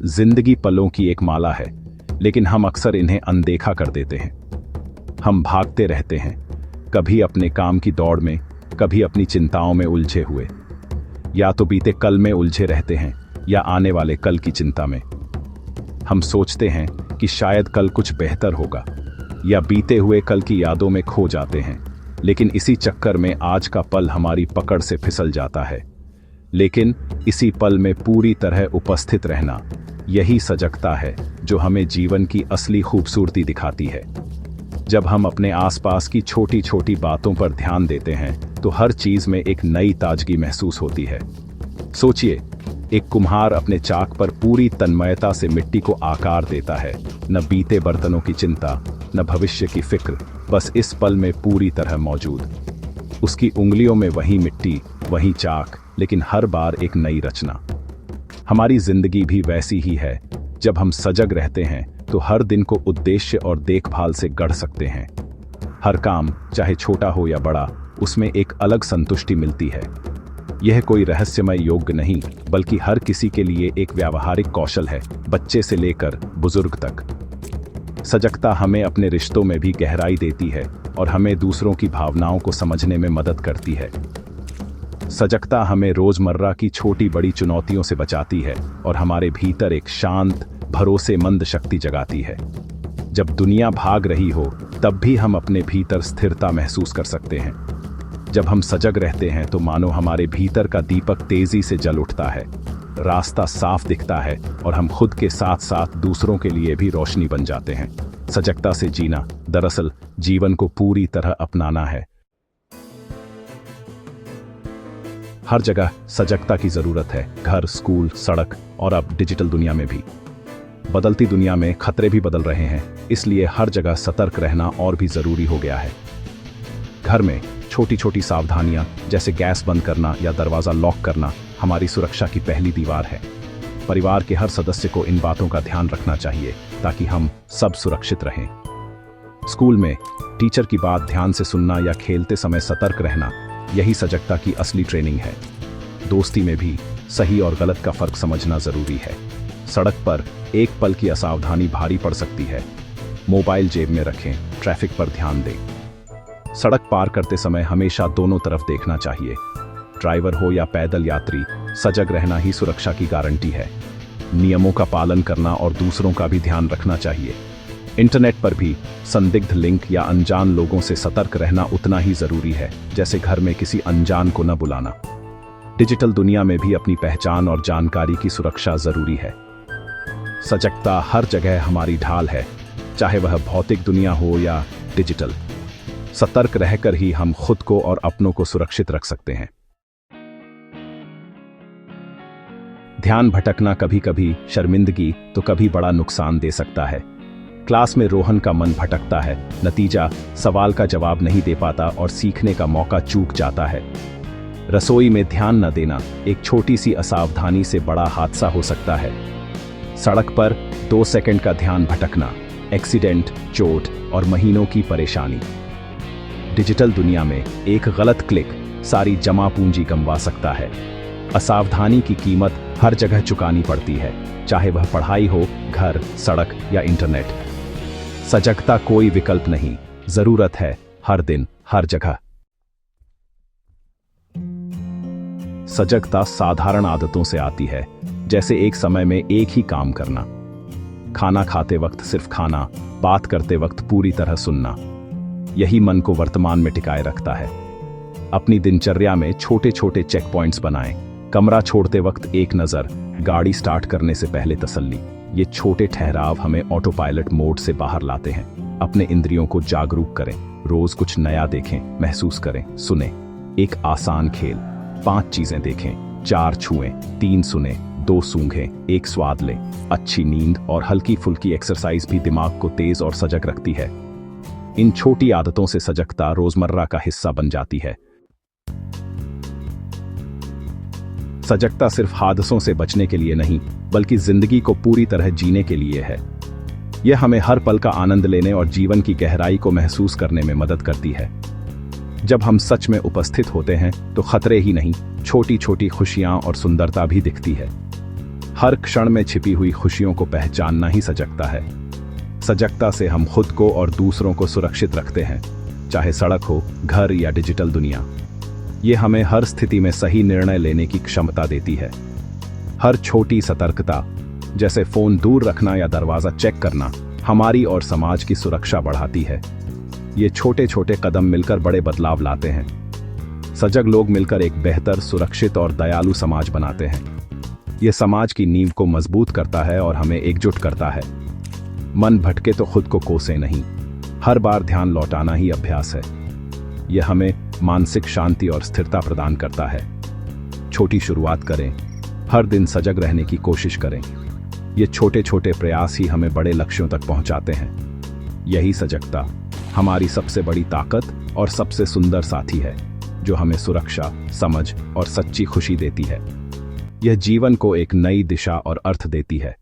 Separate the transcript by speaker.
Speaker 1: जिंदगी पलों की एक माला है, लेकिन हम अक्सर इन्हें अनदेखा कर देते हैं। हम भागते रहते हैं, कभी अपने काम की दौड़ में, कभी अपनी चिंताओं में उलझे हुए। या तो बीते कल में उलझे रहते हैं या आने वाले कल की चिंता में। हम सोचते हैं कि शायद कल कुछ बेहतर होगा, या बीते हुए कल की यादों में खो जाते हैं, लेकिन इसी चक्कर में आज का पल हमारी पकड़ से फिसल जाता है। लेकिन इसी पल में पूरी तरह उपस्थित रहना, यही सजगता है जो हमें जीवन की असली खूबसूरती दिखाती है। जब हम अपने आसपास की छोटी छोटी बातों पर ध्यान देते हैं तो हर चीज में एक नई ताजगी महसूस होती है। सोचिए, एक कुम्हार अपने चाक पर पूरी तन्मयता से मिट्टी को आकार देता है, न बीते बर्तनों की चिंता, न भविष्य की फिक्र, बस इस पल में पूरी तरह मौजूद। उसकी उंगलियों में वही मिट्टी, वही चाक, लेकिन हर बार एक नई रचना। हमारी जिंदगी भी वैसी ही है। जब हम सजग रहते हैं तो हर दिन को उद्देश्य और देखभाल से गढ़ सकते हैं। हर काम, चाहे छोटा हो या बड़ा, उसमें एक अलग संतुष्टि मिलती है। यह कोई रहस्यमय योग नहीं, बल्कि हर किसी के लिए एक व्यावहारिक कौशल है, बच्चे से लेकर बुजुर्ग तक। सजगता हमें अपने रिश्तों में भी गहराई देती है और हमें दूसरों की भावनाओं को समझने में मदद करती है। सजगता हमें रोजमर्रा की छोटी बड़ी चुनौतियों से बचाती है और हमारे भीतर एक शांत, भरोसेमंद शक्ति जगाती है। जब दुनिया भाग रही हो, तब भी हम अपने भीतर स्थिरता महसूस कर सकते हैं। जब हम सजग रहते हैं तो मानो हमारे भीतर का दीपक तेजी से जल उठता है, रास्ता साफ दिखता है और हम खुद के साथ साथ दूसरों के लिए भी रोशनी बन जाते हैं। सजगता से जीना, दरअसल जीवन को पूरी तरह अपनाना है। हर जगह सजगता की जरूरत है, घर, स्कूल, सड़क और अब डिजिटल दुनिया में भी। बदलती दुनिया में खतरे भी बदल रहे हैं, इसलिए हर जगह सतर्क रहना और भी जरूरी हो गया है। घर में छोटी छोटी सावधानियां, जैसे गैस बंद करना या दरवाजा लॉक करना, हमारी सुरक्षा की पहली दीवार है। परिवार के हर सदस्य को इन बातों का ध्यान रखना चाहिए ताकि हम सब सुरक्षित रहें। स्कूल में टीचर की बात ध्यान से सुनना या खेलते समय सतर्क रहना, यही सजगता की असली ट्रेनिंग है। दोस्ती में भी सही और गलत का फर्क समझना जरूरी है। सड़क पर एक पल की असावधानी भारी पड़ सकती है। मोबाइल जेब में रखें, ट्रैफिक पर ध्यान दें। सड़क पार करते समय हमेशा दोनों तरफ देखना चाहिए। ड्राइवर हो या पैदल यात्री, सजग रहना ही सुरक्षा की गारंटी है। नियमों का पालन करना और दूसरों का भी ध्यान रखना चाहिए। इंटरनेट पर भी संदिग्ध लिंक या अनजान लोगों से सतर्क रहना उतना ही जरूरी है जैसे घर में किसी अनजान को न बुलाना। डिजिटल दुनिया में भी अपनी पहचान और जानकारी की सुरक्षा जरूरी है। सजगता हर जगह हमारी ढाल है, चाहे वह भौतिक दुनिया हो या डिजिटल। सतर्क रहकर ही हम खुद को और अपनों को सुरक्षित रख सकते हैं। ध्यान भटकना कभी कभी शर्मिंदगी तो कभी बड़ा नुकसान दे सकता है। क्लास में रोहन का मन भटकता है, नतीजा सवाल का जवाब नहीं दे पाता और सीखने का मौका चूक जाता है। रसोई में ध्यान न देना एक छोटी सी असावधानी से बड़ा हादसा हो सकता है। सड़क पर 2 सेकंड का ध्यान भटकना, एक्सीडेंट, चोट और महीनों की परेशानी। डिजिटल दुनिया में एक गलत क्लिक सारी जमा पूंजी गंवा सकता है। असावधानी की कीमत हर जगह चुकानी पड़ती है, चाहे वह पढ़ाई हो, घर, सड़क या इंटरनेट। सजगता कोई विकल्प नहीं, जरूरत है हर दिन, हर जगह। सजगता साधारण आदतों से आती है, जैसे एक समय में एक ही काम करना, खाना खाते वक्त सिर्फ खाना, बात करते वक्त पूरी तरह सुनना। यही मन को वर्तमान में टिकाए रखता है। अपनी दिनचर्या में छोटे छोटे चेक पॉइंट्स बनाएं। कमरा छोड़ते वक्त एक नजर, गाड़ी स्टार्ट करने से पहले तसल्ली। ये छोटे ठहराव हमें ऑटो पायलट मोड से बाहर लाते हैं। अपने इंद्रियों को जागरूक करें, रोज कुछ नया देखें, महसूस करें, सुने। एक आसान खेल, 5 चीजें देखें, 4 छुएं, 3 सुने, 2 सूंघें, 1 स्वाद लें। अच्छी नींद और हल्की फुल्की एक्सरसाइज भी दिमाग को तेज और सजग रखती है। इन छोटी आदतों से सजगता रोजमर्रा का हिस्सा बन जाती है। सजगता सिर्फ हादसों से बचने के लिए नहीं, बल्कि जिंदगी को पूरी तरह जीने के लिए है। यह हमें हर पल का आनंद लेने और जीवन की गहराई को महसूस करने में मदद करती है। जब हम सच में उपस्थित होते हैं तो खतरे ही नहीं, छोटी छोटी खुशियां और सुंदरता भी दिखती है। हर क्षण में छिपी हुई खुशियों को पहचानना ही सजगता है। सजगता से हम खुद को और दूसरों को सुरक्षित रखते हैं, चाहे सड़क हो, घर या डिजिटल दुनिया। ये हमें हर स्थिति में सही निर्णय लेने की क्षमता देती है। हर छोटी सतर्कता, जैसे फोन दूर रखना या दरवाजा चेक करना, हमारी और समाज की सुरक्षा बढ़ाती है। ये छोटे छोटे कदम मिलकर बड़े बदलाव लाते हैं। सजग लोग मिलकर एक बेहतर, सुरक्षित और दयालु समाज बनाते हैं। ये समाज की नींव को मजबूत करता है और हमें एकजुट करता है। मन भटके तो खुद को कोसे नहीं, हर बार ध्यान लौटाना ही अभ्यास है। यह हमें मानसिक शांति और स्थिरता प्रदान करता है। छोटी शुरुआत करें, हर दिन सजग रहने की कोशिश करें। ये छोटे छोटे प्रयास ही हमें बड़े लक्ष्यों तक पहुंचाते हैं। यही सजगता हमारी सबसे बड़ी ताकत और सबसे सुंदर साथी है, जो हमें सुरक्षा, समझ और सच्ची खुशी देती है। यह जीवन को एक नई दिशा और अर्थ देती है।